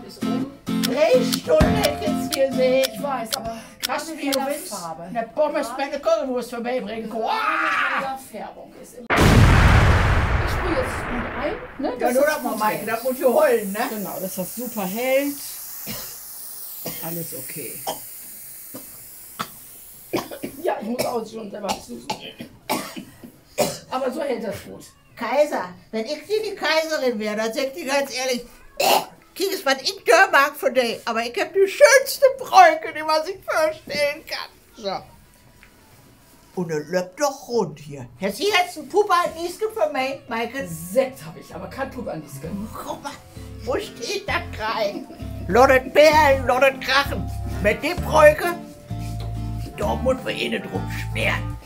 ist um. 3 Stunden hätte ich jetzt gesehen. Ich weiß, aber Hast du wie du willst? Farbe. Eine Pommes mit einer Currywurst vorbeibringen. Wow. Färbung ist im Ich sprühe jetzt gut ein. Ne? Ja, nur noch mal, Maike, da muss ich heulen, ne? Genau, dass das super hält. Alles okay. Ja, ich muss auch schon selber suchen. Aber so hält das gut. Kaiser, wenn ich die Kaiserin wäre, dann sag ich dir ganz ehrlich, krieg es was ich da mag von dir, aber ich hab die schönste Bräuke, die man sich vorstellen kann. So. Und dann läuft doch rund hier. Hast du jetzt einen Puppe an Iske für mich, Maike? Sekt habe ich, aber kein Pup-Andisken. Guck mal, wo steht das rein? Loddet Perlen, loddet Krachen. Mit dem Bräuke, da muss man eh nicht drum schmieren.